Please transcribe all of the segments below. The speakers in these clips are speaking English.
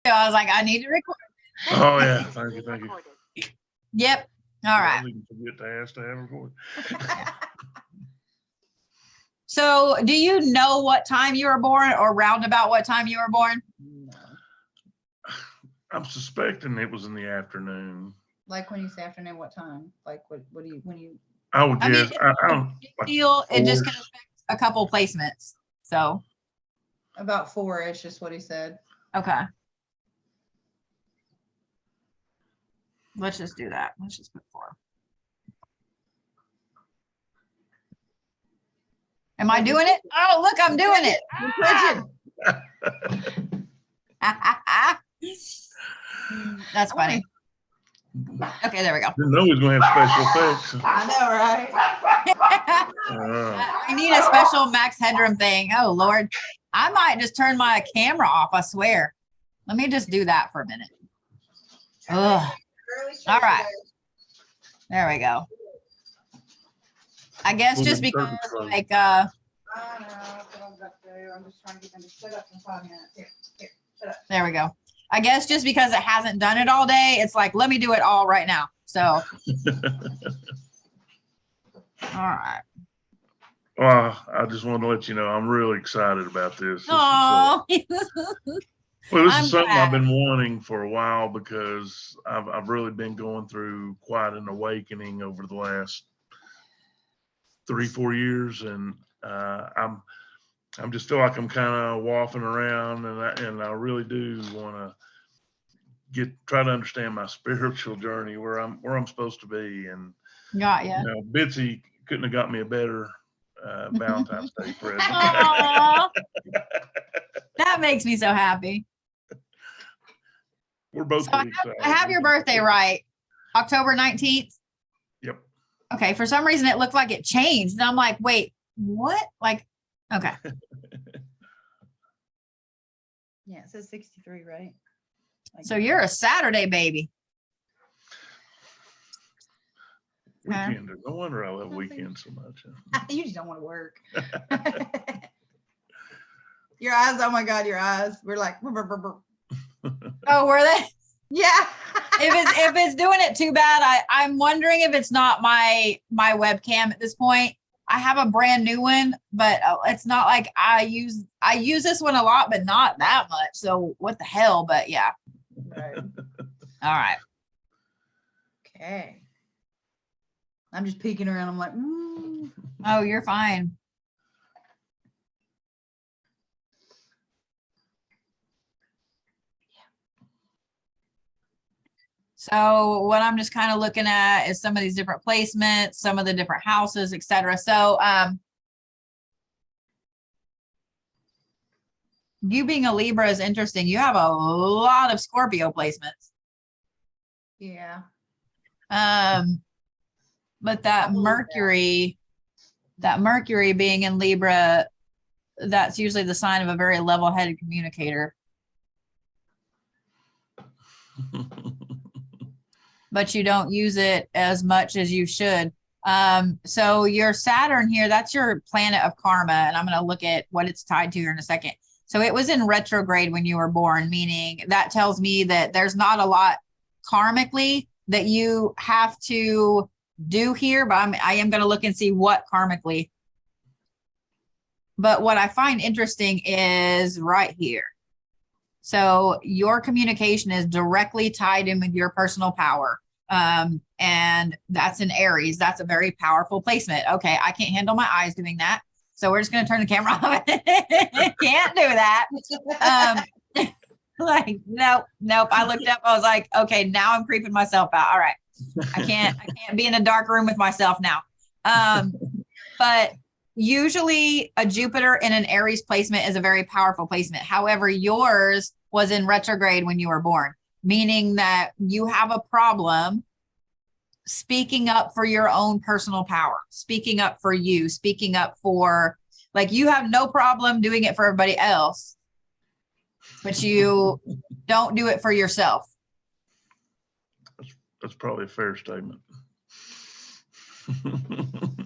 I was like, I need to record. Oh yeah, thank you, thank you. Yep. All I right. didn't forget to ask to have recorded. So do you know what time you were born or roundabout what time you were born? No. I'm suspecting it was in the afternoon. Like when you say afternoon, what time? Like what do you, when you, I would I mean, guess. I don't like feel it just can 4-ish. affect a couple placements. So, about 4-ish is what he said. okay. Let's just do that. Let's just put 4. Am I doing it? Oh, look, I'm doing it. That's funny. Okay, there we go. Didn't know he was going to have special effects. I know, right? I need a special max headroom thing. Oh, Lord. I might just turn my camera off, I swear. Let me just do that for a minute. Ugh. All right. There we go. I guess just because, like, I know, that's what I'm about to do. I'm just trying to get them to shut up in 5 minutes. Here, shut up. there we go. I guess just because it hasn't done it all day, it's like, let me do it all right now. So, all right. Well, I just wanted to let you know I'm really excited about this. Oh, Well, this I'm is something glad. I've been wanting for a while because I've really been going through quite an awakening over the last 3-4 years, and I'm just feel like I'm kind of waffling around, and I really do want to try to understand my spiritual journey, where I'm supposed to be, and got ya. you know, Bitsy couldn't have got me a better Valentine's Day present. Aw. That makes me so happy. We're both So pretty excited. I have your birthday right. October 19th. Yep. Okay. For some reason, it looked like it changed. And I'm like, wait, what? Like, okay. Yeah, it says 63, right? Like, So you're a Saturday baby. Weekender. No wonder I love weekends so much. you just don't want to work. Your eyes, oh my God, your eyes. We're like, brr, brr, brr, brr. Oh, were they? Yeah. If it's doing it too bad, I'm wondering if it's not my webcam at this point. I have a brand new one, but it's not like I use this one a lot, but not that much. So what the hell? But yeah. Right. All right. Okay. I'm just peeking around. I'm like, Oh, you're fine. So what I'm just kind of looking at is some of these different placements, some of the different houses, etc. So you being a Libra is interesting. You have a lot of Scorpio placements. yeah. But that Mercury being in Libra, that's usually the sign of a very level-headed communicator. But you don't use it as much as you should. So your Saturn here, that's your planet of karma. And I'm going to look at what it's tied to here in a second. So it was in retrograde when you were born, meaning that tells me that there's not a lot karmically that you have to do here, but I am going to look and see what karmically. But what I find interesting is right here. So your communication is directly tied in with your personal power. And that's in Aries. That's a very powerful placement. Okay, I can't handle my eyes doing that. So we're just going to turn the camera off. Can't do that. Like, nope. I looked up. I was like, okay, now I'm creeping myself out. All right. I can't be in a dark room with myself now. But usually a Jupiter in an Aries placement is a very powerful placement. However, yours was in retrograde when you were born, meaning that you have a problem speaking up for your own personal power, speaking up for you, speaking up for, like, you have no problem doing it for everybody else, but you don't do it for yourself. That's probably a fair statement.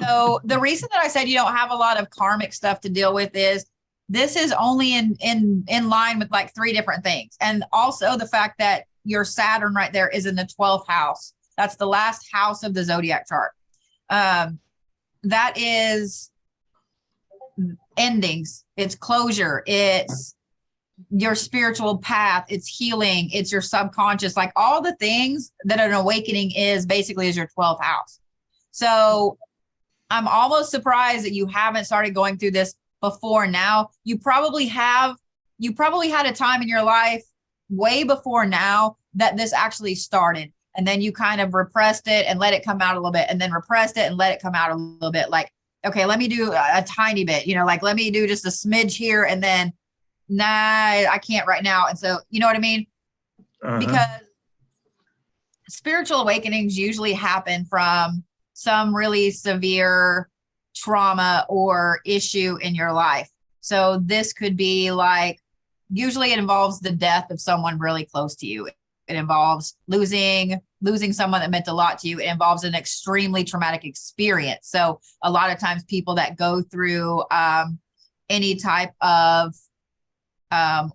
So the reason that I said you don't have a lot of karmic stuff to deal with is this is only in line with like 3 different things. And also the fact that your Saturn right there is in the 12th house. That's the last house of the zodiac chart. That is endings. It's closure. It's your spiritual path. It's healing. It's your subconscious, like all the things that an awakening is basically is your 12th house. So I'm almost surprised that you haven't started going through this before now. You probably had a time in your life way before now that this actually started. And then you kind of repressed it and let it come out a little bit, and then repressed it and let it come out a little bit. Like, okay, let me do a tiny bit, like let me do just a smidge here, and then nah, I can't right now. And so, you know what I mean? Because spiritual awakenings usually happen from some really severe trauma or issue in your life. So this could be like, usually it involves the death of someone really close to you. It involves losing someone that meant a lot to you. It involves an extremely traumatic experience. So a lot of times people that go through any type of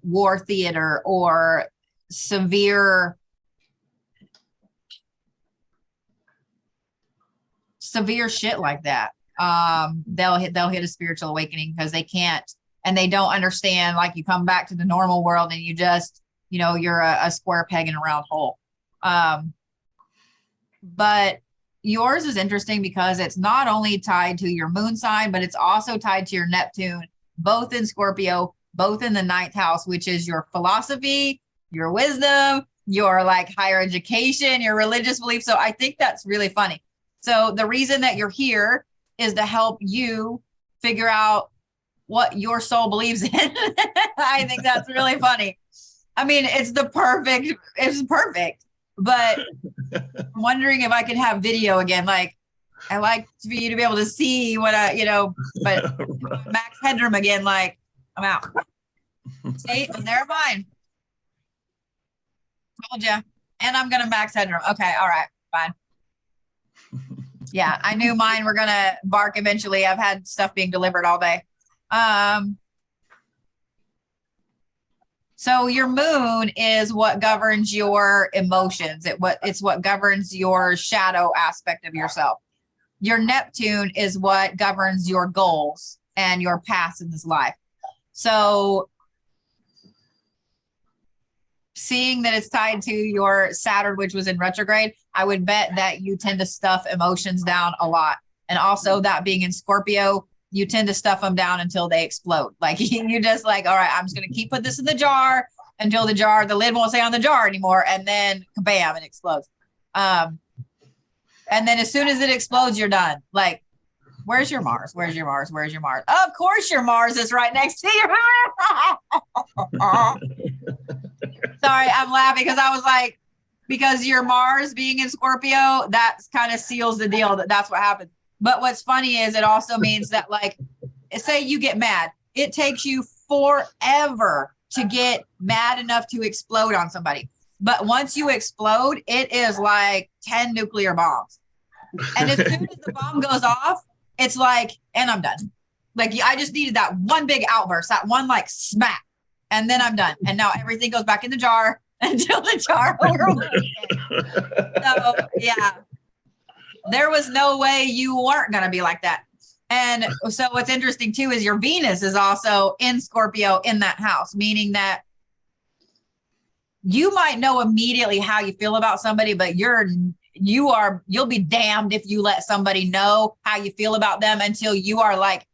war theater or severe shit like that, they'll hit a spiritual awakening because they can't, and they don't understand, like you come back to the normal world and you just, you're a square peg in a round hole. But yours is interesting because it's not only tied to your moon sign, but it's also tied to your Neptune, both in Scorpio, both in the 9th house, which is your philosophy, your wisdom, your like higher education, your religious beliefs. So I think that's really funny. So the reason that you're here is to help you figure out what your soul believes in. I think that's really funny. I mean, it's perfect, but I'm wondering if I could have video again. Like, I like for you to be able to see what but max headroom again, like I'm out. See, they're mine. Told you. And I'm going to max headroom. Okay. All right. Fine. Yeah. I knew mine were going to bark eventually. I've had stuff being delivered all day. So your moon is what governs your emotions. It's what governs your shadow aspect of yourself. Your Neptune is what governs your goals and your paths in this life. So seeing that it's tied to your Saturn, which was in retrograde, I would bet that you tend to stuff emotions down a lot. And also that being in Scorpio, you tend to stuff them down until they explode. Like you just like, all right, I'm just going to keep putting this in the jar until the lid won't stay on the jar anymore. And then bam, it explodes. And then as soon as it explodes, you're done. Like, where's your Mars? Where's your Mars? Where's your Mars? Of course your Mars is right next to you. Sorry, I'm laughing because I was like, because your Mars being in Scorpio, that kind of seals the deal that's what happens. But what's funny is it also means that, like, say you get mad, it takes you forever to get mad enough to explode on somebody. But once you explode, it is like 10 nuclear bombs. And as soon as the bomb goes off, it's like, and I'm done. Like, I just needed that one big outburst, that one like smack, and then I'm done. And now everything goes back in the jar until the jar overflows. So, yeah. There was no way you weren't going to be like that. And so what's interesting too is your Venus is also in Scorpio in that house, meaning that you might know immediately how you feel about somebody, but you'll be damned if you let somebody know how you feel about them until you are like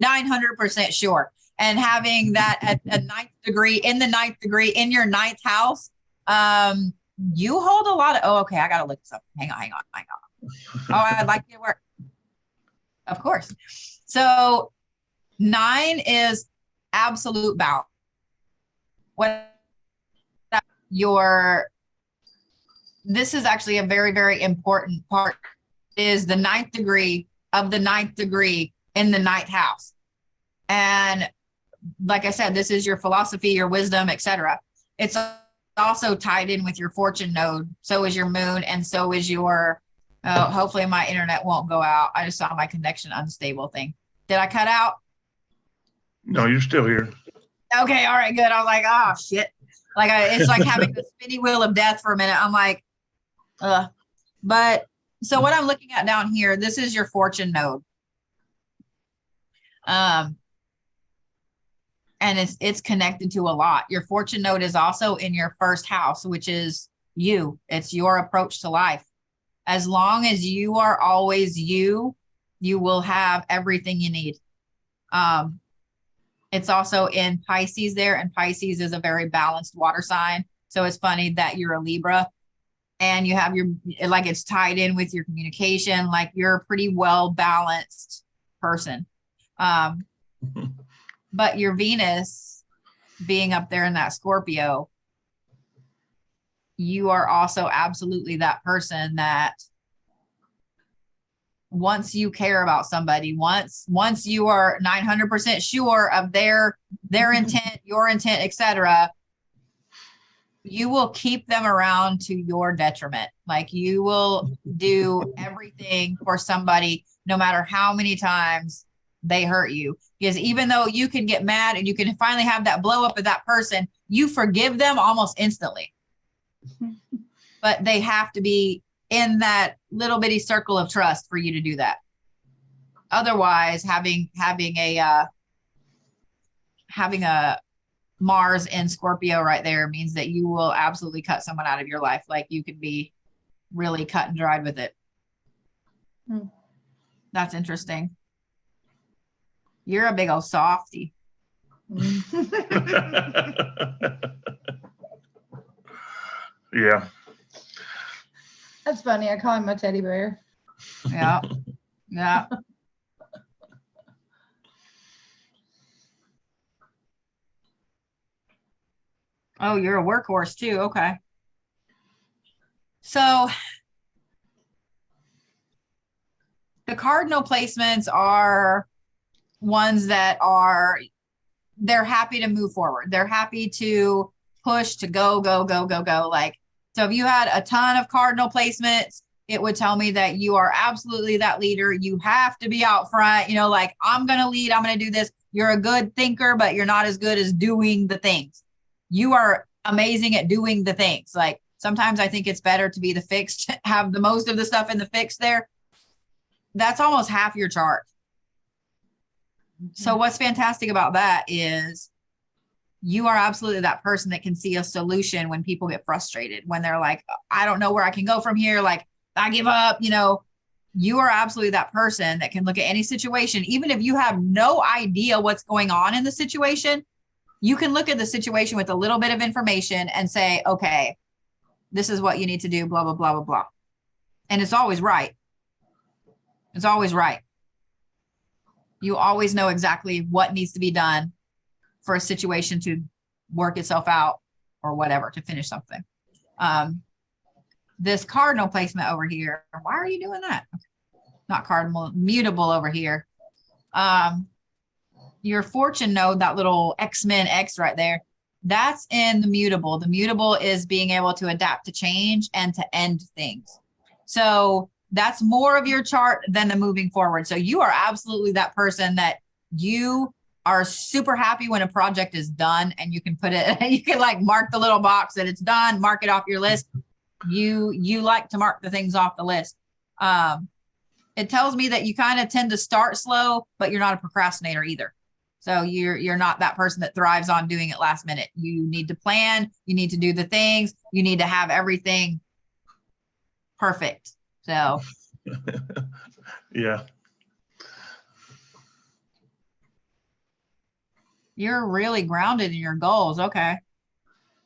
900% sure. And having that at a 9th degree in in your 9th house, you hold a lot of, okay, I got to look this up. Hang on. Oh, I'd like you to work. Of course. So 9 is absolute balance. This is actually a very, very important part, is the 9th degree of the 9th degree in the 9th house. And like I said, this is your philosophy, your wisdom, etc. It's also tied in with your fortune node. So is your moon, and so is your hopefully my internet won't go out. I just saw my connection unstable thing. Did I cut out? No, you're still here. Okay, all right, good. I was like, oh shit. Like it's like having the spinny wheel of death for a minute. I'm like, but so what I'm looking at down here, this is your fortune node. And it's connected to a lot. Your fortune node is also in your first house, which is you. It's your approach to life. As long as you are always you, you will have everything you need. It's also in Pisces there, and Pisces is a very balanced water sign. So it's funny that you're a Libra and you have like it's tied in with your communication, like you're a pretty well balanced person. But your Venus being up there in that Scorpio, you are also absolutely that person that once you care about somebody, once you are 900% sure of their intent, your intent, etc., you will keep them around to your detriment. Like you will do everything for somebody, no matter how many times they hurt you. Because even though you can get mad and you can finally have that blow up of that person, you forgive them almost instantly. But they have to be in that little bitty circle of trust for you to do that. Otherwise, having a Mars in Scorpio right there means that you will absolutely cut someone out of your life. Like you could be really cut and dried with it. That's interesting. You're a big old softy. Yeah. That's funny. I call him my teddy bear. Yeah. Yeah. Oh, you're a workhorse too. Okay. So the cardinal placements are ones that they're happy to move forward. They're happy to push, to go. Like, so if you had a ton of cardinal placements, it would tell me that you are absolutely that leader. You have to be out front, like I'm going to lead, I'm going to do this. You're a good thinker, but you're not as good as doing the things. You are amazing at doing the things. Like sometimes I think it's better to be the fixed, have the most of the stuff in the fixed there. That's almost half your chart. So what's fantastic about that is you are absolutely that person that can see a solution when people get frustrated, when they're like, I don't know where I can go from here. Like I give up, you are absolutely that person that can look at any situation. Even if you have no idea what's going on in the situation, you can look at the situation with a little bit of information and say, okay, this is what you need to do, blah, blah, blah, blah, blah. And it's always right. It's always right. You always know exactly what needs to be done for a situation to work itself out or whatever, to finish something. This cardinal placement over here, why are you doing that? Not cardinal, mutable over here. Your fortune node, that little X-Men X right there, that's in the mutable. The mutable is being able to adapt to change and to end things. So that's more of your chart than the moving forward. So you are absolutely that person that you are super happy when a project is done and you can put it, you can like mark the little box that it's done, mark it off your list. You like to mark the things off the list. It tells me that you kind of tend to start slow, but you're not a procrastinator either. So you're not that person that thrives on doing it last minute. You need to plan, you need to do the things, you need to have everything perfect. So yeah. You're really grounded in your goals. Okay.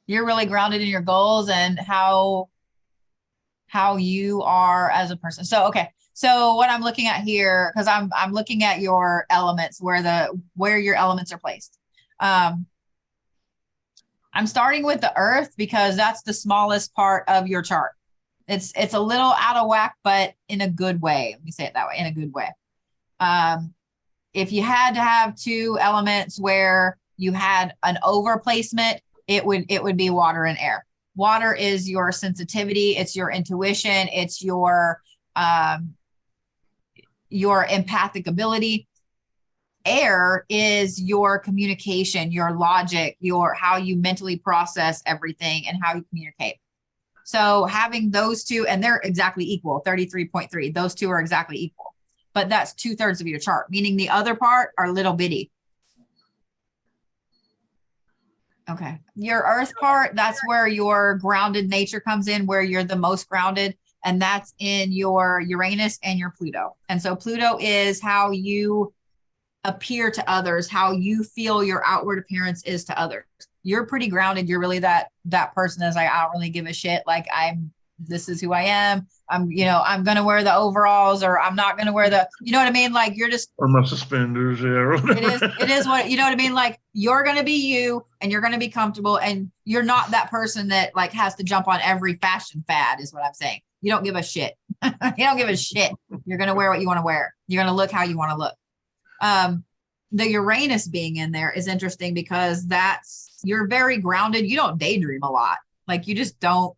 You're really grounded in your goals and how you are as a person. So, okay. So what I'm looking at here, because I'm looking at your elements, where your elements are placed. I'm starting with the earth because that's the smallest part of your chart. It's a little out of whack, but in a good way. Let me say it that way, in a good way. If you had to have two elements where you had an over placement, it would be water and air. Water is your sensitivity, it's your intuition, it's your empathic ability. Air is your communication, your logic, your how you mentally process everything and how you communicate. So having those two, and they're exactly equal, 33.3, those two are exactly equal, but that's 2/3 of your chart, meaning the other part are little bitty. Okay. Your earth part, that's where your grounded nature comes in, where you're the most grounded, and that's in your Uranus and your Pluto. And so Pluto is how you appear to others, how you feel your outward appearance is to others. You're pretty grounded. You're really that person that's like, I don't really give a shit. Like this is who I am. I'm going to wear the overalls, or I'm not going to wear the, you know what I mean? Like you're just, or my suspenders. Yeah. it is what, you know what I mean? Like you're going to be you, and you're going to be comfortable, and you're not that person that like has to jump on every fashion fad is what I'm saying. You don't give a shit. You don't give a shit. You're going to wear what you want to wear. You're going to look how you want to look. The Uranus being in there is interesting because you're very grounded. You don't daydream a lot. Like you just don't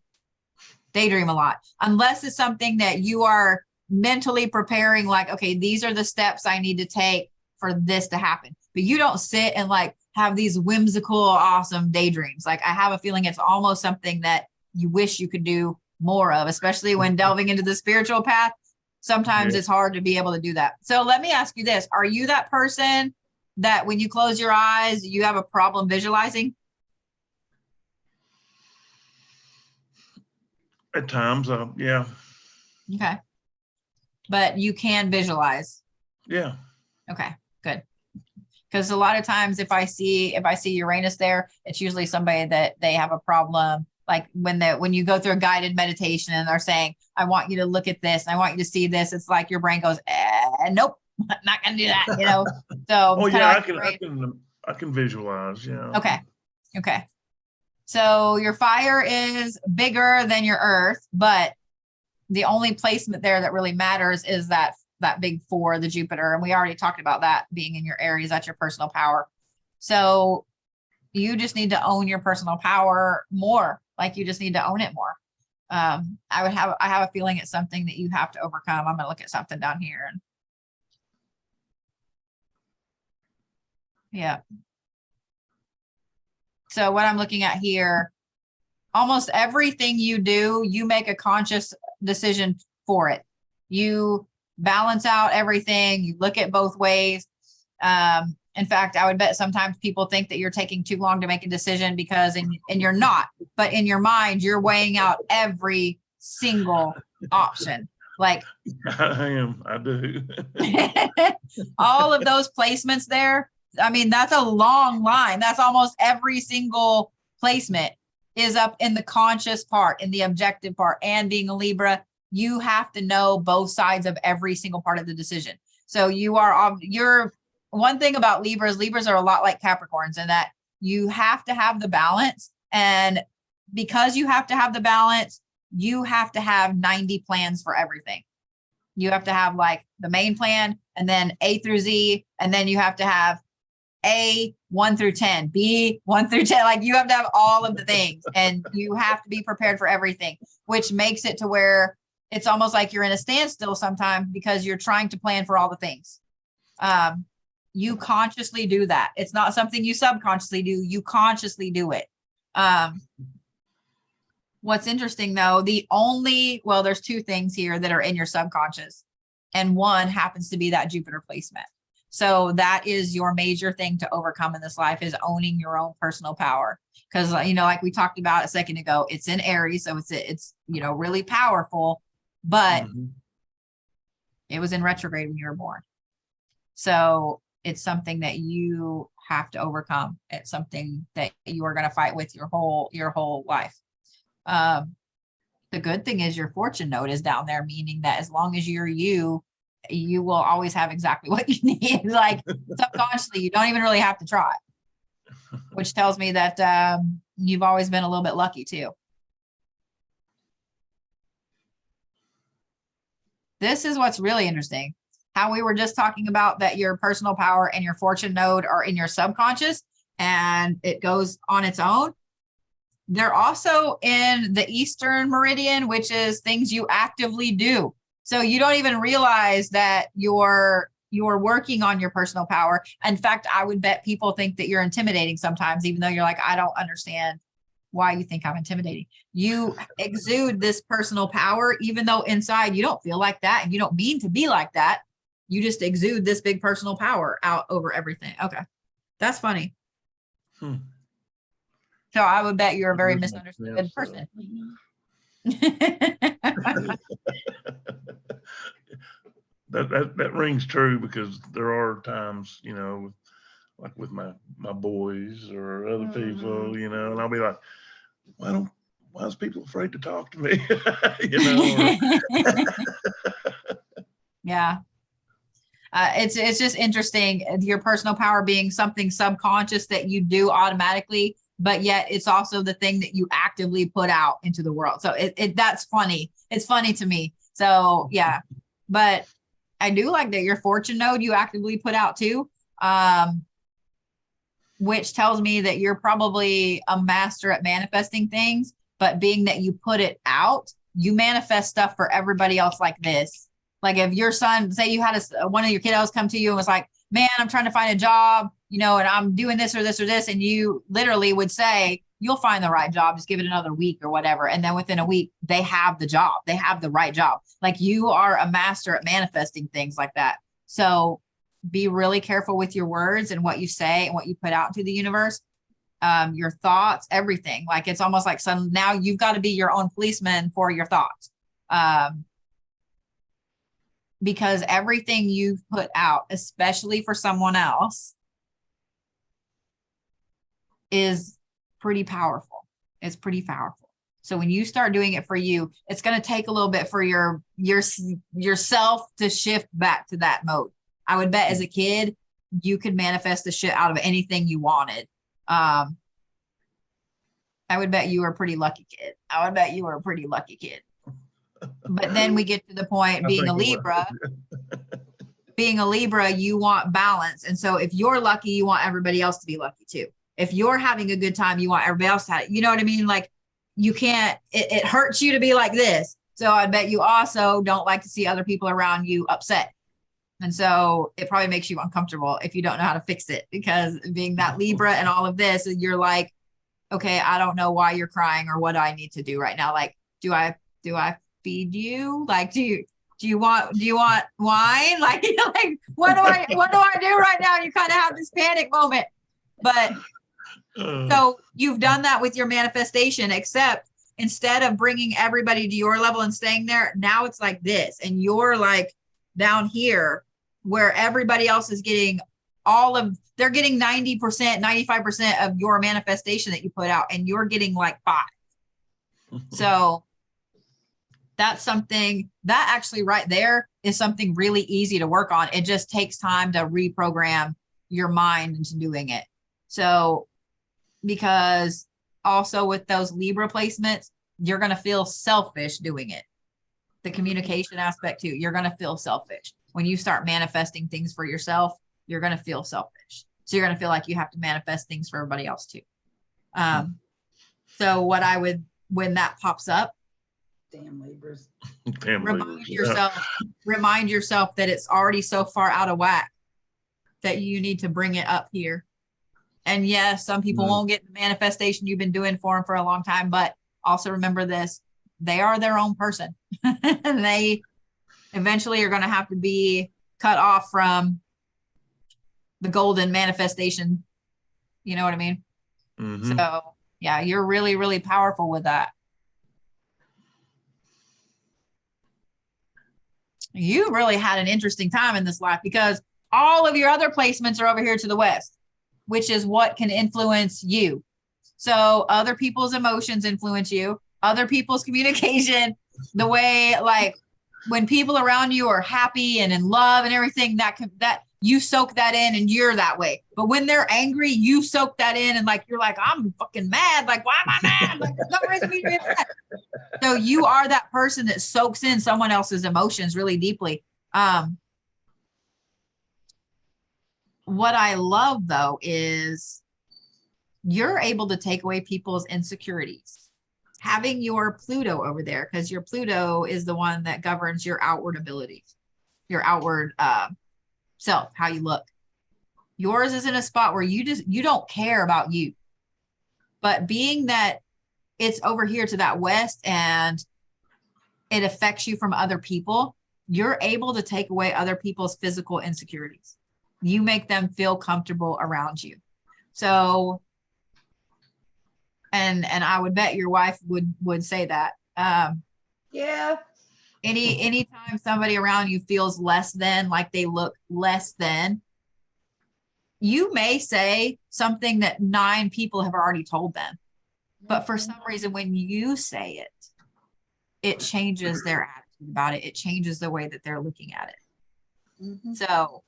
daydream a lot unless it's something that you are mentally preparing. Like, okay, these are the steps I need to take for this to happen. But you don't sit and like have these whimsical, awesome daydreams. Like I have a feeling it's almost something that you wish you could do more of, especially when delving into the spiritual path. Sometimes it's hard to be able to do that. So let me ask you this. Are you that person that when you close your eyes, you have a problem visualizing? At times, yeah. Okay. But you can visualize. Yeah. Okay, good. Because a lot of times if I see Uranus there, it's usually somebody that they have a problem. Like when you go through a guided meditation and they're saying, I want you to look at this, and I want you to see this. It's like your brain goes, nope, I'm not going to do that, So yeah, I can visualize. Yeah. Okay. So your fire is bigger than your earth, but the only placement there that really matters is that big 4, the Jupiter. And we already talked about that being in your Aries. That's your personal power. So you just need to own your personal power more. Like you just need to own it more. I have a feeling it's something that you have to overcome. I'm going to look at something down here. Yeah. So what I'm looking at here, almost everything you do, you make a conscious decision for it. You balance out everything. You look at both ways. In fact, I would bet sometimes people think that you're taking too long to make a decision and you're not, but in your mind, you're weighing out every single option. Like I do. all of those placements there. I mean, that's a long line. That's almost every single placement is up in the conscious part, in the objective part. And being a Libra, you have to know both sides of every single part of the decision. So you're one thing about Libras are a lot like Capricorns in that you have to have the balance. And because you have to have the balance, you have to have 90 plans for everything. You have to have like the main plan and then A through Z. And then you have to have A 1 through 10, B 1 through 10. Like you have to have all of the things and you have to be prepared for everything, which makes it to where it's almost like you're in a standstill sometimes because you're trying to plan for all the things. You consciously do that. It's not something you subconsciously do. You consciously do it. What's interesting though, there's 2 things here that are in your subconscious, and one happens to be that Jupiter placement. So that is your major thing to overcome in this life, is owning your own personal power. Because, like we talked about a second ago, it's in Aries. So it's really powerful, but it was in retrograde when you were born. So it's something that you have to overcome. It's something that you are going to fight with your whole life. The good thing is your fortune node is down there, meaning that as long as you're you will always have exactly what you need. Like subconsciously, you don't even really have to try, which tells me that you've always been a little bit lucky too. This is what's really interesting. How we were just talking about that your personal power and your fortune node are in your subconscious and it goes on its own. They're also in the Eastern Meridian, which is things you actively do. So you don't even realize that your you're working on your personal power. In fact, I would bet people think that you're intimidating sometimes, even though you're like, I don't understand why you think I'm intimidating. You exude this personal power, even though inside you don't feel like that and you don't mean to be like that. You just exude this big personal power out over everything. Okay. That's funny. So I would bet you're a very misunderstood person. That rings true, because there are times, you know, like with my boys or other people, you know, and I'll be like, why is people afraid to talk to me? You know, Yeah. It's just interesting, your personal power being something subconscious that you do automatically, but yet it's also the thing that you actively put out into the world. So that's funny. It's funny to me. So yeah, but I do like that your fortune node you actively put out too, which tells me that you're probably a master at manifesting things, but being that you put it out, you manifest stuff for everybody else like this. Like if your son, say you had one of your kiddos come to you and was like, man, I'm trying to find a job, you know, and I'm doing this or this or this. And you literally would say, you'll find the right job, just give it another week or whatever. And then within a week, they have the job, they have the right job. Like you are a master at manifesting things like that. So be really careful with your words and what you say and what you put out into the universe, your thoughts, everything. Like it's almost like now you've got to be your own policeman for your thoughts. Because everything you've put out, especially for someone else, is pretty powerful. It's pretty powerful. So when you start doing it for you, it's going to take a little bit for yourself to shift back to that mode. I would bet as a kid, you could manifest the shit out of anything you wanted. I would bet you were a pretty lucky kid. But then we get to the point, being a Libra, you want balance. And so if you're lucky, you want everybody else to be lucky too. If you're having a good time, you want everybody else to have it. You know what I mean? Like you can't, it hurts you to be like this. So I bet you also don't like to see other people around you upset. And so it probably makes you uncomfortable if you don't know how to fix it, because being that Libra and all of this, you're like, okay, I don't know why you're crying or what I need to do right now. Like, do I feed you? Like, do you want wine? Like, like, what do I do right now? You kind of have this panic moment. But so you've done that with your manifestation, except instead of bringing everybody to your level and staying there, now it's like this. And you're like down here where everybody else is getting they're getting 90%, 95% of your manifestation that you put out, and you're getting like 5. So that's something that actually right there is something really easy to work on. It just takes time to reprogram your mind into doing it. So, because also with those Libra placements, you're going to feel selfish doing it. The communication aspect too, you're going to feel selfish. When you start manifesting things for yourself, you're going to feel selfish. So you're going to feel like you have to manifest things for everybody else too. So what I would, when that pops up, Damn Libras. Remind yourself that it's already so far out of whack that you need to bring it up here. And yes, some people won't get the manifestation you've been doing for them for a long time, but also remember this, they are their own person. And they eventually are going to have to be cut off from the golden manifestation. You know what I mean? Mm-hmm. So yeah, you're really, really powerful with that. You really had an interesting time in this life, because all of your other placements are over here to the west, which is what can influence you. So other people's emotions influence you, other people's communication, the way, like when people around you are happy and in love and everything, that you soak that in and you're that way. But when they're angry, you soak that in and like, you're like, I'm fucking mad. Like, why am I mad? Like, there's no reason for me to be mad. So you are that person that soaks in someone else's emotions really deeply. What I love though is you're able to take away people's insecurities. Having your Pluto over there, because your Pluto is the one that governs your outward abilities, your outward self, how you look. Yours is in a spot where you don't care about you. But being that it's over here to that west and it affects you from other people, you're able to take away other people's physical insecurities. You make them feel comfortable around you. So, and I would bet your wife would say that. Yeah. Anytime somebody around you feels less than, like they look less than, you may say something that 9 people have already told them. But for some reason, when you say it, it changes their attitude about it. It changes the way that they're looking at it. Mm-hmm. So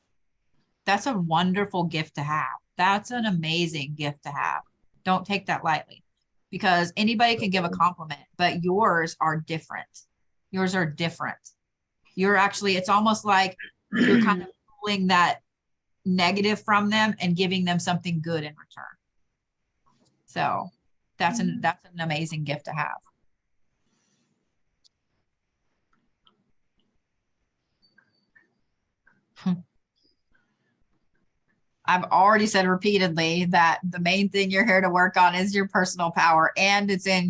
that's a wonderful gift to have. That's an amazing gift to have. Don't take that lightly, because anybody can give a compliment, but yours are different. Yours are different. You're actually, it's almost like you're kind of pulling that negative from them and giving them something good in return. So that's an amazing gift to have. I've already said repeatedly that the main thing you're here to work on is your personal power, and it's in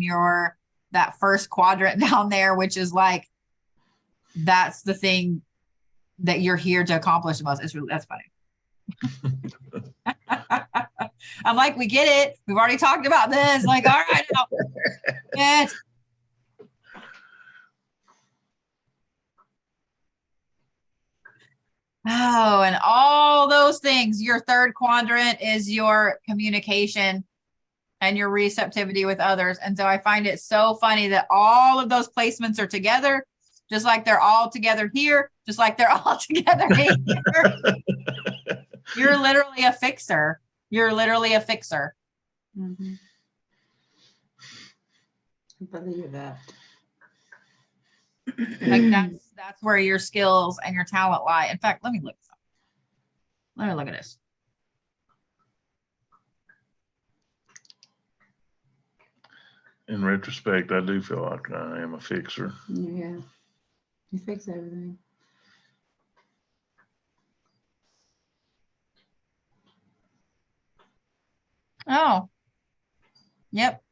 that first quadrant down there, which is like, that's the thing that you're here to accomplish the most. That's funny. I'm like, we get it. We've already talked about this. Like, all right, now. Yes. Oh, and all those things. Your third quadrant is your communication and your receptivity with others. And so I find it so funny that all of those placements are together, just like they're all together here, just like they're all together here. You're literally a fixer. You're literally a fixer. Mm-hmm. I believe that. Like that's where your skills and your talent lie. In fact, let me look at this. In retrospect, I do feel like I am a fixer. Yeah. You fix everything. Oh, yep.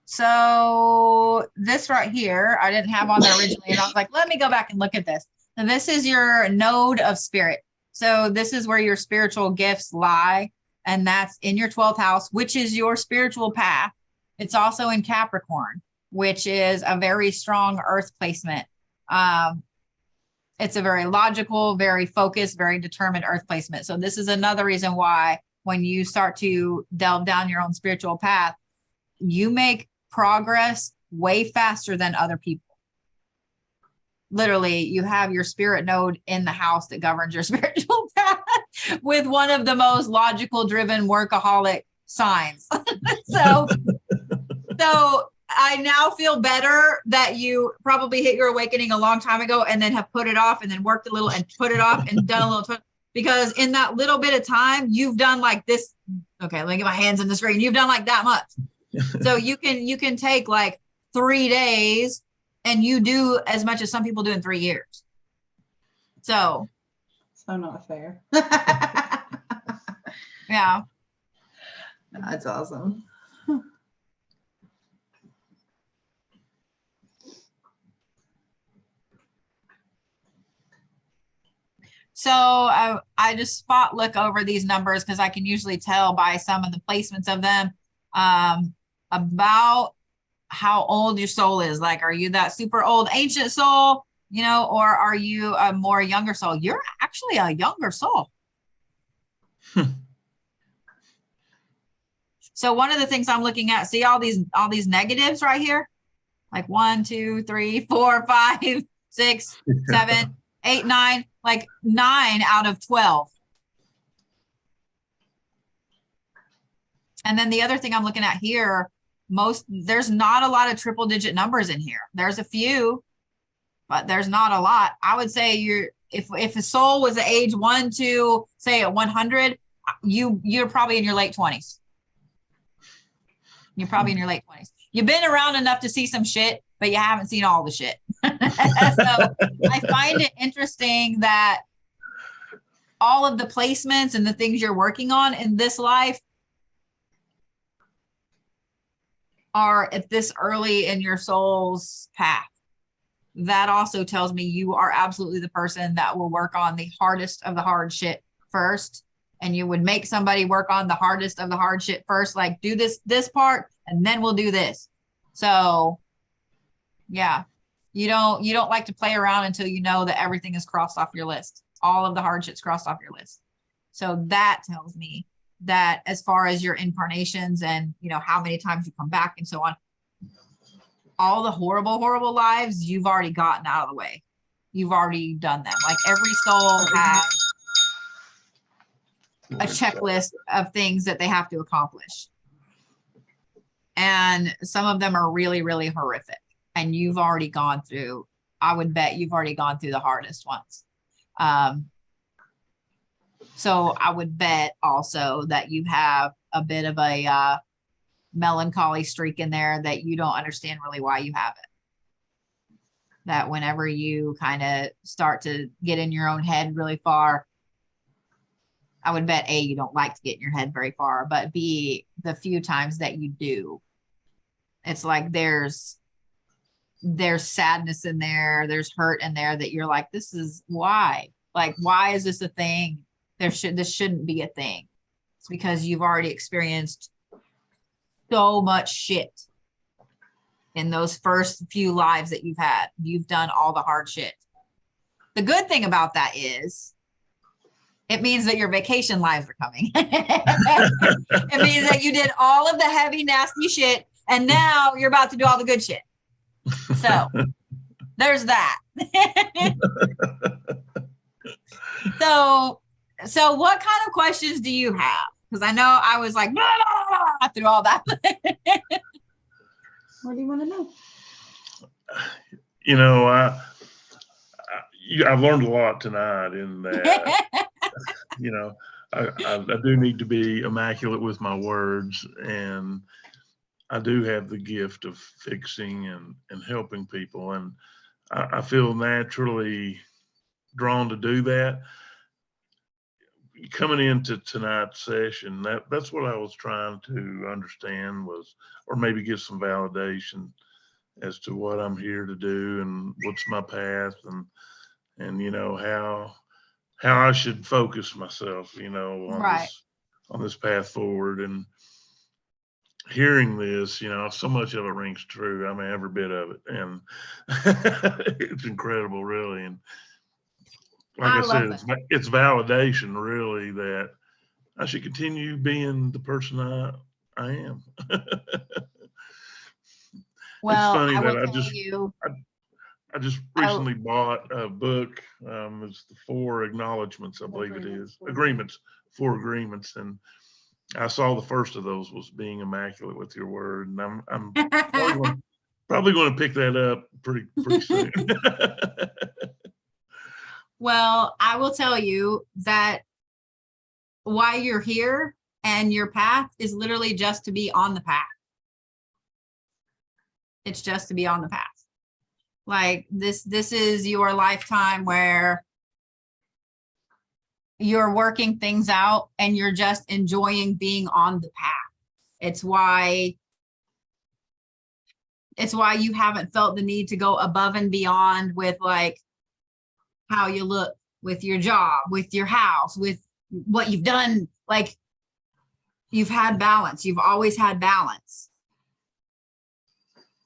So this right here, I didn't have on there originally, and I was like, let me go back and look at this. And this is your node of spirit. So this is where your spiritual gifts lie, and that's in your 12th house, which is your spiritual path. It's also in Capricorn, which is a very strong earth placement. It's a very logical, very focused, very determined earth placement. So this is another reason why when you start to delve down your own spiritual path, you make progress way faster than other people. Literally, you have your spirit node in the house that governs your spiritual path with one of the most logical driven workaholic signs. So I now feel better that you probably hit your awakening a long time ago and then have put it off and then worked a little and put it off and done a little, because in that little bit of time, you've done like this. Okay, let me get my hands in the screen. You've done like that much. So you can take like 3 days and you do as much as some people do in 3 years. So not fair. Yeah. That's awesome. So I just spot look over these numbers because I can usually tell by some of the placements of them about how old your soul is. Like, are you that super old ancient soul, or are you a more younger soul? You're actually a younger soul. So one of the things I'm looking at, see all these negatives right here, like 1, 2, 3, 4, 5, 6, 7, 8, 9, like 9 out of 12. And then the other thing I'm looking at here, there's not a lot of triple digit numbers in here. There's a few, but there's not a lot. I would say if a soul was at age 1 to say at 100, you're probably in your late 20s. You're probably in your late 20s. You've been around enough to see some shit, but you haven't seen all the shit. So I find it interesting that all of the placements and the things you're working on in this life are at this early in your soul's path. That also tells me you are absolutely the person that will work on the hardest of the hard shit first. And you would make somebody work on the hardest of the hard shit first, like do this part, and then we'll do this. So yeah, you don't like to play around until you know that everything is crossed off your list. All of the hard shit's crossed off your list. So that tells me that as far as your incarnations and, you know, how many times you come back and so on, all the horrible, horrible lives, you've already gotten out of the way. You've already done them. Like every soul has a checklist of things that they have to accomplish. And some of them are really, really horrific. And you've already gone through, I would bet you've already gone through the hardest ones. So I would bet also that you have a bit of a melancholy streak in there that you don't understand really why you have it. That whenever you kind of start to get in your own head really far, I would bet A, you don't like to get in your head very far, but B, the few times that you do, it's like there's sadness in there, there's hurt in there that you're like, this is why. Like, why is this a thing? This shouldn't be a thing. It's because you've already experienced so much shit in those first few lives that you've had. You've done all the hard shit. The good thing about that is it means that your vacation lives are coming. It means that you did all of the heavy, nasty shit, and now you're about to do all the good shit. So there's that. So what kind of questions do you have? Because I know I was like, blah, blah, blah, through all that. What do you want to know? You know, I've learned a lot tonight in that, you know, I do need to be immaculate with my words, and I do have the gift of fixing and helping people. And I feel naturally drawn to do that. Coming into tonight's session, that's what I was trying to understand was, or maybe get some validation as to what I'm here to do and what's my path, and you know how I should focus myself, you know, on this path forward. And hearing this, you know, so much of it rings true. I mean, every bit of it, and it's incredible, really. And like I said, it's validation, really, that I should continue being the person I am. Well, it's funny I that will tell you. I just recently bought a book. It's the 4 acknowledgments, I believe it is. Agreements, 4 agreements. And I saw the first of those was being immaculate with your word. And I'm probably going to pick that up pretty soon. Well, I will tell you that why you're here and your path is literally just to be on the path. It's just to be on the path. Like this is your lifetime where you're working things out and you're just enjoying being on the path. It's why you haven't felt the need to go above and beyond with like how you look, with your job, with your house, with what you've done. Like you've had balance. You've always had balance.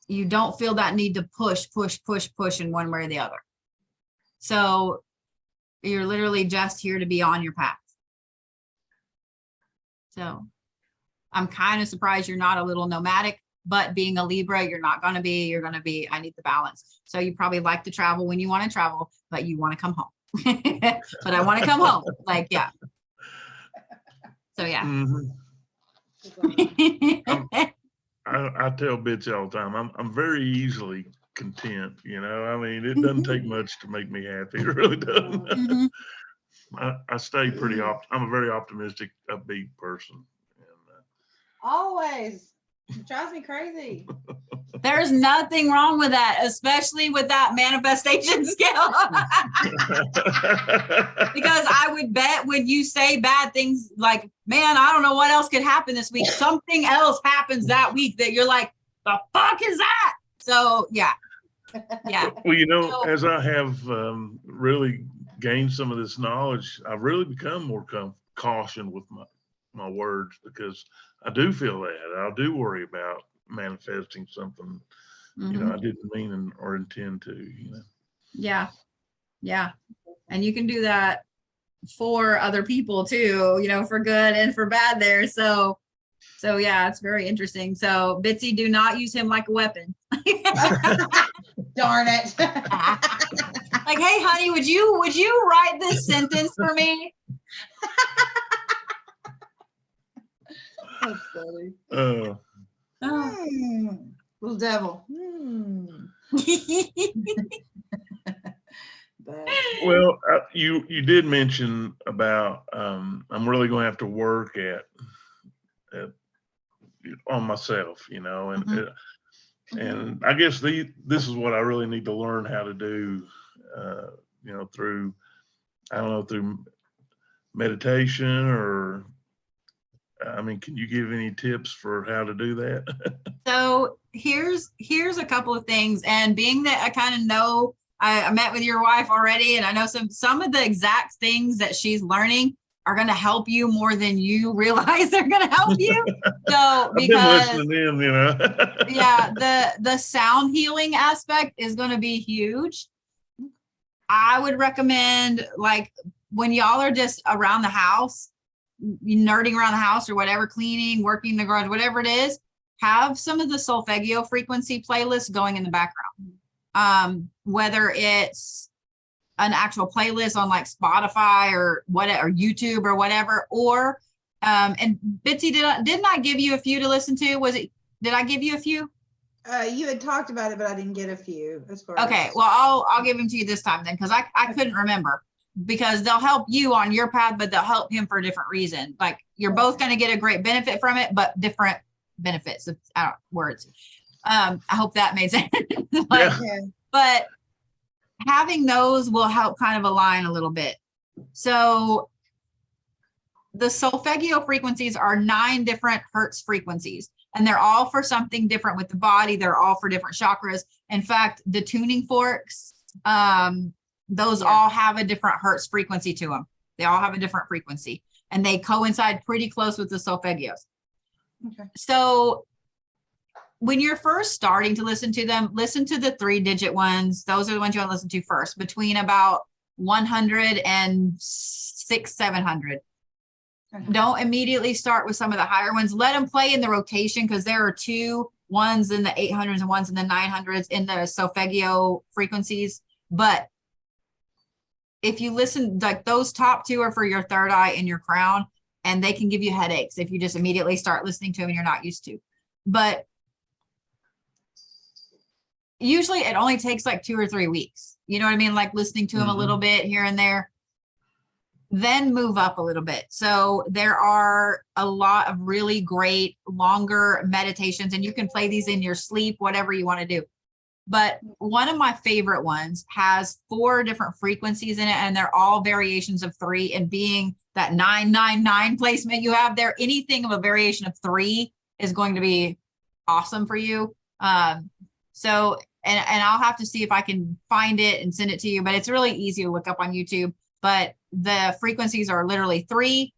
You don't feel that need to push in one way or the other. So you're literally just here to be on your path. So I'm kind of surprised you're not a little nomadic, but being a Libra, you're not going to be. You're going to be, I need the balance. So you probably like to travel when you want to travel, but you want to come home. But I want to come home. Like, yeah. So, yeah. I tell Bitsy all the time, I'm very easily content. You know, I mean, it doesn't take much to make me happy. It really doesn't. I stay pretty I'm a very optimistic, upbeat person. And, always. It drives me crazy. There's nothing wrong with that, especially with that manifestation skill. Because I would bet when you say bad things like, man, I don't know what else could happen this week. Something else happens that week that you're like, the fuck is that? So yeah. Yeah. Well, you know, So- as I have really gained some of this knowledge, I've really become more caution with my words, because I do feel that. I do worry about manifesting something, you know, I didn't mean or intend to, you know. Yeah. Yeah. And you can do that for other people too, you know, for good and for bad there. So yeah, it's very interesting. So Bitsy, do not use him like a weapon. Darn it. Like, hey honey, would you write this sentence for me? That's funny. Uh, Oh. Little devil. But well, you did mention about I'm really going to have to work at on myself, you know, and I guess this is what I really need to learn how to do, you know, through, I don't know, through meditation, or, I mean, can you give any tips for how to do that? So here's a couple of things. And being that I kind of know, I met with your wife already, and I know some of the exact things that she's learning are going to help you more than you realize they're going to help you. So I've been because listening in, you know. yeah, the sound healing aspect is going to be huge. I would recommend, like, when y'all are just around the house, nerding around the house or whatever, cleaning, working the garage, whatever it is, have some of the solfeggio frequency playlists going in the background. Whether it's an actual playlist on like Spotify or whatever, or YouTube or whatever, or and Bitsy, didn't I give you a few to listen to? Did I give you a few? you had talked about it, but I didn't get a few as far Okay, as. well, I'll give them to you this time then, because I couldn't remember, because they'll help you on your path, but they'll help him for a different reason. Like, you're both going to get a great benefit from it, but different benefits of words. I hope that made sense. Like, Yeah. but having those will help kind of align a little bit. So the solfeggio frequencies are 9 different hertz frequencies, and they're all for something different with the body. They're all for different chakras. In fact, the tuning forks, those all have a different hertz frequency to them. They all have a different frequency, and they coincide pretty close with the solfeggios. Okay. So when you're first starting to listen to them, listen to the 3-digit ones. Those are the ones you want to listen to first, between about 100 and 600-700. Don't immediately start with some of the higher ones. Let them play in the rotation, because there are 2 ones in the 800s and ones in the 900s in the solfeggio frequencies. But if you listen, like, those top 2 are for your third eye and your crown, and they can give you headaches if you just immediately start listening to them and you're not used to. But usually it only takes like 2 or 3 weeks. You know what I mean? Like, listening to them a little bit here and there, then move up a little bit. So there are a lot of really great longer meditations, and you can play these in your sleep, whatever you want to do. But one of my favorite ones has 4 different frequencies in it, and they're all variations of 3. And being that 999 placement you have there, anything of a variation of 3 is going to be awesome for you. So, and I'll have to see if I can find it and send it to you, but it's really easy to look up on YouTube. But the frequencies are literally 3,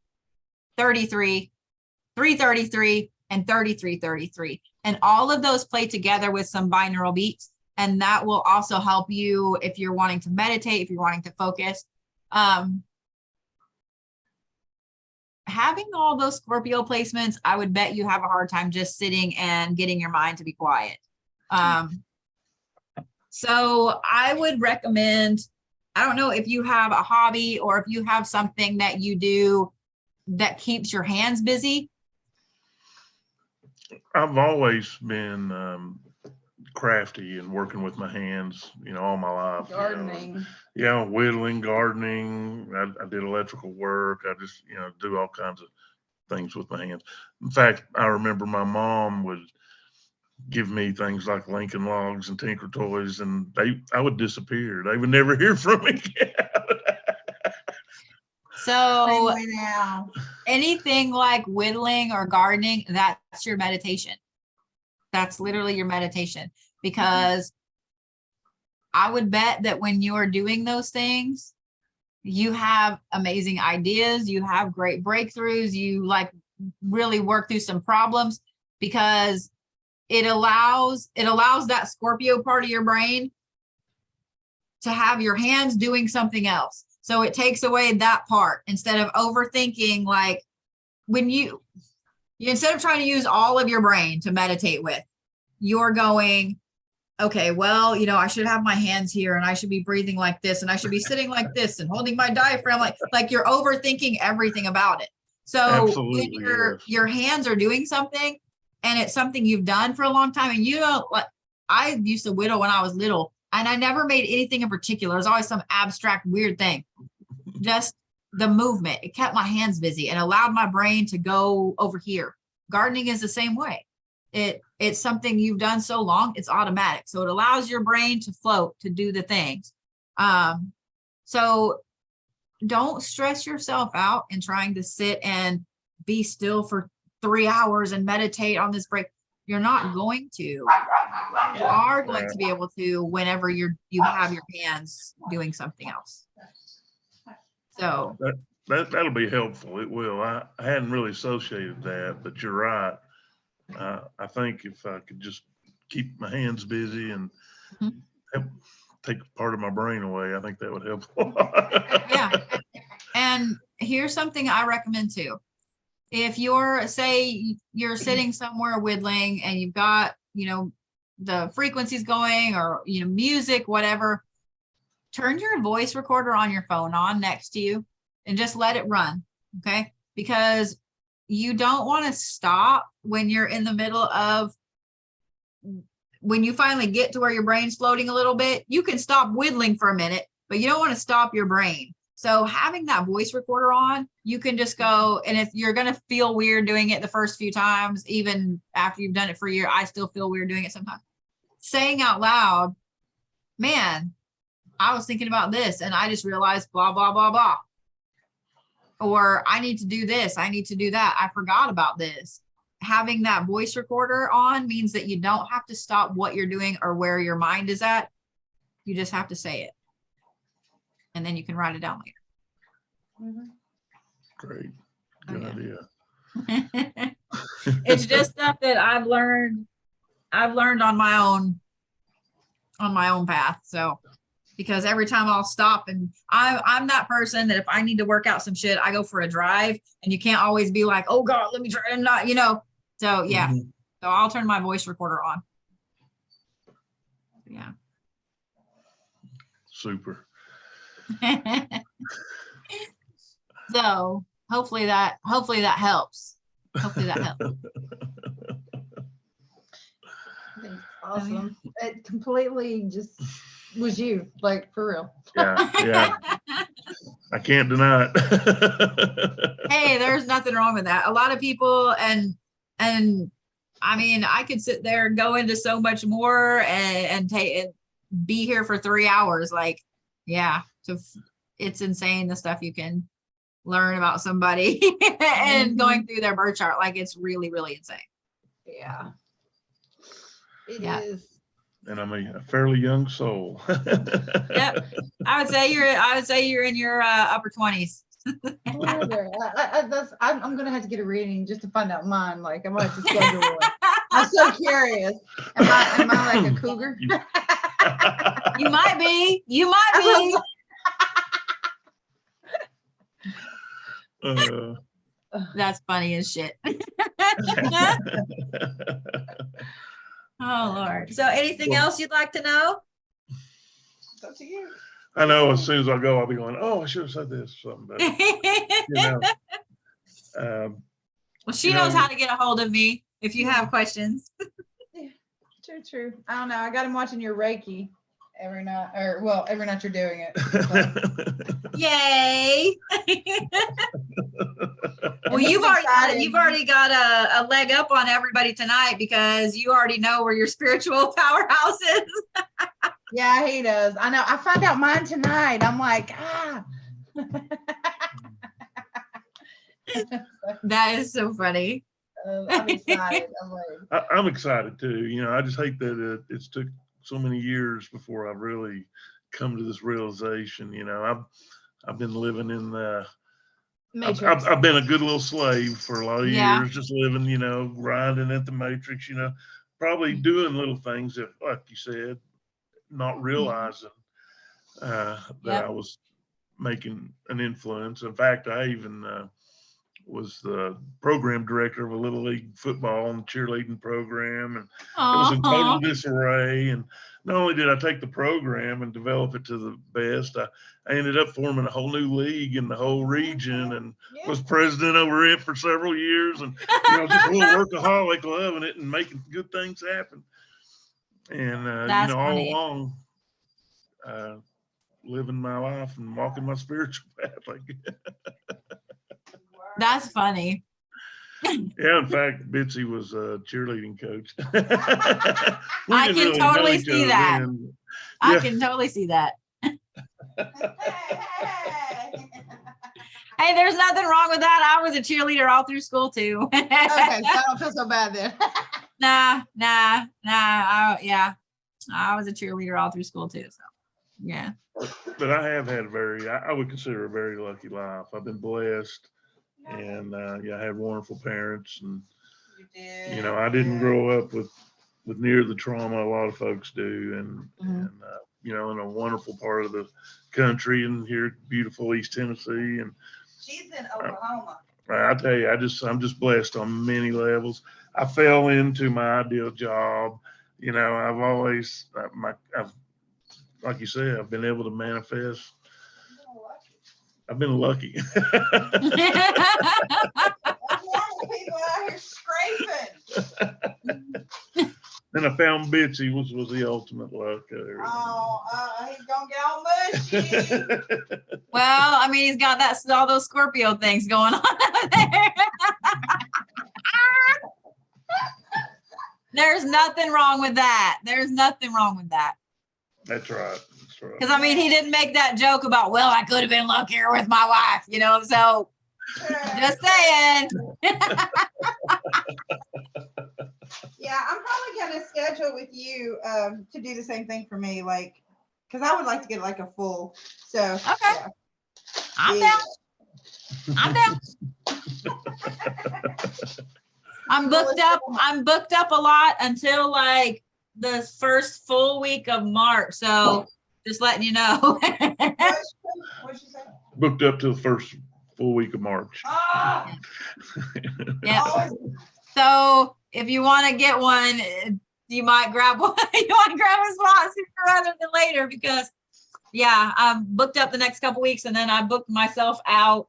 33, 333, and 3333. And all of those play together with some binaural beats. And that will also help you if you're wanting to meditate, if you're wanting to focus. Having all those Scorpio placements, I would bet you have a hard time just sitting and getting your mind to be quiet. So I would recommend, I don't know if you have a hobby or if you have something that you do that keeps your hands busy. I've always been crafty and working with my hands, you know, all my life. Gardening. You know, whittling, gardening. I did electrical work. I just, you know, do all kinds of things with my hands. In fact, I remember my mom would give me things like Lincoln Logs and Tinker Toys, and I would disappear. They would never hear from me again. So Same way now. anything like whittling or gardening, that's your meditation. That's literally your meditation, because I would bet that when you are doing those things, you have amazing ideas, you have great breakthroughs, you like really work through some problems, because it allows that Scorpio part of your brain to have your hands doing something else. So it takes away that part instead of overthinking. Like when you instead of trying to use all of your brain to meditate with, you're going, okay, well, I should have my hands here and I should be breathing like this and I should be sitting like this and holding my diaphragm like you're overthinking everything about it. So when your hands are doing something and it's something you've done for a long time, and like I used to whittle when I was little and I never made anything in particular. It was always some abstract weird thing. Just the movement. It kept my hands busy and allowed my brain to go over here. Gardening is the same way. It's something you've done so long, it's automatic. So it allows your brain to float, to do the things. So don't stress yourself out in trying to sit and be still for 3 hours and meditate on this break. You're not going to. You are going to be able to whenever you have your hands doing something else. So that'll be helpful. It will. I hadn't really associated that, but you're right. I think if I could just keep my hands busy and help take part of my brain away, I think that would help a lot. Yeah. And here's something I recommend too. If you're sitting somewhere whittling and you've got, the frequencies going or, music, whatever, turn your voice recorder on your phone on next to you and just let it run. Okay. Because you don't want to stop when you're in the middle of, when you finally get to where your brain's floating a little bit, you can stop whittling for a minute, but you don't want to stop your brain. So having that voice recorder on, you can just go, and if you're going to feel weird doing it the first few times, even after you've done it for a year, I still feel weird doing it sometimes. Saying out loud, man, I was thinking about this and I just realized blah, blah, blah, blah. Or I need to do this. I need to do that. I forgot about this. Having that voice recorder on means that you don't have to stop what you're doing or where your mind is at. You just have to say it. And then you can write it down later. Great. Good idea. It's just stuff that I've learned on my own path. So because every time I'll stop, and I'm that person that if I need to work out some shit, I go for a drive, and you can't always be like, oh God, let me try and not, so yeah. So I'll turn my voice recorder on. Yeah. Super. So hopefully that helps. Hopefully that helps. Awesome. It completely just was you, like for real. Yeah. I can't deny it. Hey, there's nothing wrong with that. A lot of people, and I mean, I could sit there and go into so much more and be here for 3 hours. Like, yeah. So it's insane the stuff you can learn about somebody and going through their birth chart. Like, it's really, really insane. Yeah. It is. And I'm a fairly young soul. Yep. I would say you're in your upper 20s. I'm gonna have to get a reading just to find out mine. Like, I'm gonna have to schedule one. I'm so curious. Am I like a cougar? You might be. You might be. That's funny as shit. Oh Lord. So anything else you'd like to know? It's up to you. I know as soon as I go, I'll be going, oh, I should have said this or something. But, well, she knows how to get a hold of me if you have questions. Yeah, true. I don't know. I got him watching your Reiki. every night, or well, every night you're doing it. But Yay. Well, And you've it's already exciting. got a leg up on everybody tonight because you already know where your spiritual powerhouse is. Yeah, he does. I know. I found out mine tonight. I'm like, That is so funny. I'm excited. I'm like, I'm excited too. You know, I just hate that it's took so many years before I've really come to this realization. You know, I've been living in the Matrix. I've been a good little slave for a lot of Yeah. years, just living, you know, grinding at the matrix, you know, probably doing little things that, like you said, not realizing that Yep. I was making an influence. In fact, I even was the program director of a little league football and cheerleading program, and it was in total disarray. And not only did I take the program and develop it to the best, I ended up forming a whole new league in the whole region, and was president over it for several years, and you know, just a little workaholic, loving it and making good things happen. And you That's know, all funny. along, living my life and walking my spiritual path. Like, That's funny. yeah, in fact, Bitsy was a cheerleading coach. I can totally see that. Then. I Yeah. can totally see that. Hey, there's nothing wrong with that. I was a cheerleader all through school too. okay, so I don't feel so bad then. Nah. I was a cheerleader all through school too. So, yeah. But I have had I would consider a very lucky life. I've been blessed, and yeah, I had wonderful parents, and you know, I didn't grow up with near the trauma a lot of folks do, and you know, in a wonderful part of the country, and here, beautiful East Tennessee, and She's in Oklahoma. I tell you, I'm just blessed on many levels. I fell into my ideal job. You know, I've always, like you said, I've been able to manifest. I've been lucky. People out here scraping. And I found Bitsy, which was the ultimate luck. He's gonna get all mushy. Well, I mean, he's got all those Scorpio things going on there. There's nothing wrong with that. There's nothing wrong with that. That's right. That's right. Because I mean, he didn't make that joke about, well, I could have been luckier with my wife, you know. So just saying. Yeah, I'm probably gonna schedule with you to do the same thing for me, like, because I would like to get like a full. So Okay. Yeah. I'm down. I'm down. I'm booked up. I'm booked up a lot until like the first full week of March. So just letting you know. What'd you say? Booked up to the first full week of March. Oh, Yeah. So if you want to get one, you might grab one. You want to grab a slot sooner rather than later, because yeah, I'm booked up the next couple weeks, and then I booked myself out.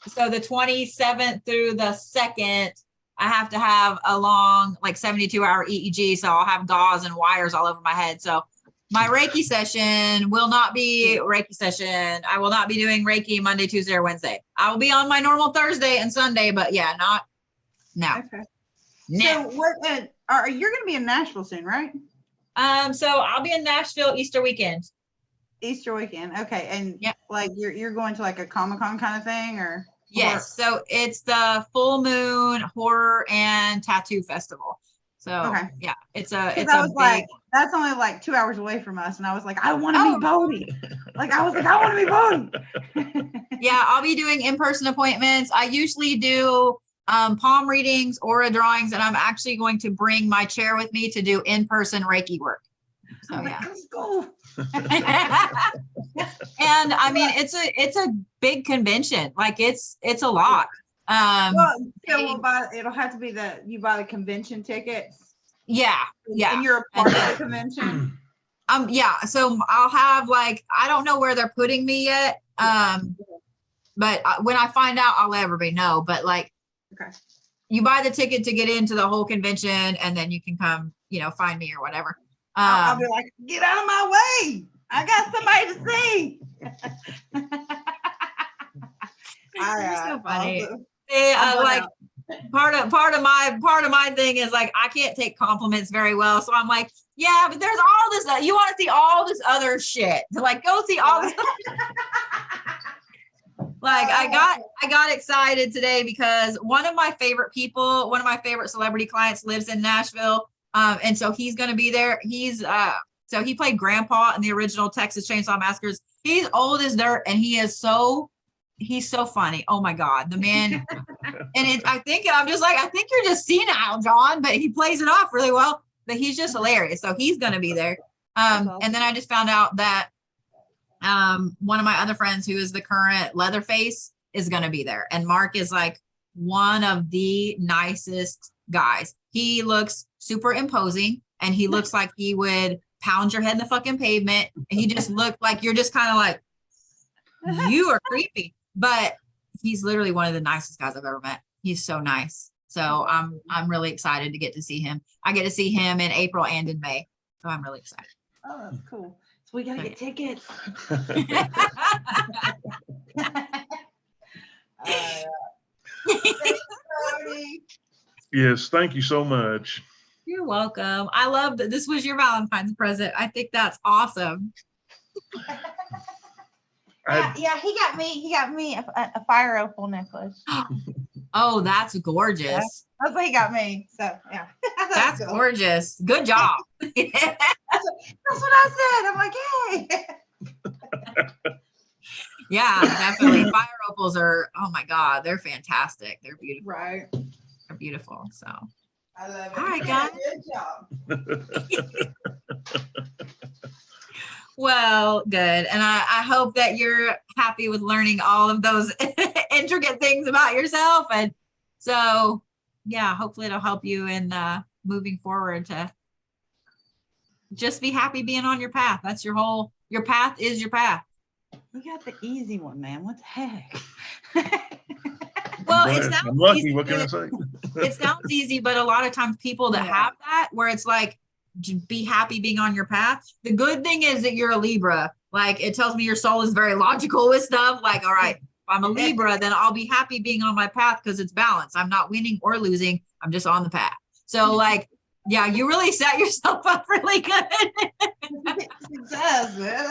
So the 27th through the 2nd, I have to have a long, like 72-hour EEG. So I'll have gauze and wires all over my head. So my Reiki session will not be Reiki session. I will not be doing Reiki Monday, Tuesday, or Wednesday. I will be on my normal Thursday and Sunday, but yeah, not now. Okay. Now. So what you're going to be in Nashville soon, right? So I'll be in Nashville Easter weekend. Easter weekend. Okay. And Yep. like you're going to like a Comic-Con kind of thing, or? Yes. So it's the Full Moon Horror and Tattoo Festival. So Okay. yeah, it's I a was big, like, that's only like 2 hours away from us. And I was like, I want to meet Bodie. Like, I was like, I want to meet Bodie. yeah, I'll be doing in-person appointments. I usually do palm readings, aura drawings, and I'm actually going to bring my chair with me to do in-person Reiki work. So I'm yeah. like, let's go. And I mean, it's a big convention. Like it's a lot. Well, so it'll have to be you buy the convention tickets. Yeah. And you're a part of the convention. Yeah. So I'll have like, I don't know where they're putting me yet. But when I find out, I'll let everybody know. But like, Okay. You buy the ticket to get into the whole convention, and then you can come, find me or whatever. I'll be like, get out of my way. I got somebody to see. You're so funny. Awesome. Like part of my thing is like I can't take compliments very well, so I'm like, yeah, but there's all this. You want to see all this other shit? To like go see all this. Like I got excited today because one of my favorite celebrity clients lives in Nashville, and so he's going to be there. So he played Grandpa in the original Texas Chainsaw Massacres. He's old as dirt, and he's so funny. Oh my God, the man. And I'm just like, I think you're just senile, John, but he plays it off really well. But he's just hilarious. So he's going to be there. And then I just found out that one of my other friends who is the current Leatherface is going to be there. And Mark is like one of the nicest guys. He looks super imposing, and he looks like he would pound your head in the fucking pavement. And he just looked like you're just kind of like, you are creepy. But he's literally one of the nicest guys I've ever met. He's so nice. So I'm really excited to get to see him. I get to see him in April and in May. So I'm really excited. Oh, that's cool. So we gotta get tickets. Yes, thank you so much. You're welcome. I love that this was your Valentine's present. I think that's awesome. Yeah, he got me a fire opal necklace. Oh, that's gorgeous. That's what he got me. So yeah. That's gorgeous. Good job. That's what I said. I'm like, hey. Yeah, definitely. Fire opals are, oh my God, they're fantastic. They're beautiful. Right. They're beautiful. So I love it. All right, guys. Good job. Well, good. And I hope that you're happy with learning all of those intricate things about yourself. And so, yeah, hopefully it'll help you in moving forward to just be happy being on your path. That's your path is your path. You got the easy one, man. What the heck? Well, I'm lucky. What can I say? It sounds easy, but a lot of times people that have that, where it's like, be happy being on your path. The good thing is that you're a Libra. Like, it tells me your soul is very logical with stuff. Like, all right, if I'm a Libra, then I'll be happy being on my path because it's balanced. I'm not winning or losing. I'm just on the path. So like, yeah, you really set yourself up really good. It does, man.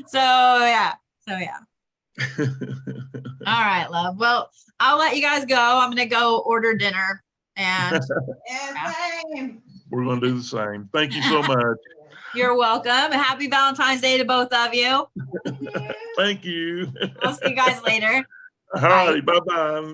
So yeah. All right, love. Well, I'll let you guys go. I'm gonna go order dinner, and We're gonna do the same. Thank you so much. you're welcome. Happy Valentine's Day to both of you. Thank you. I'll see you guys later. All right, bye-bye.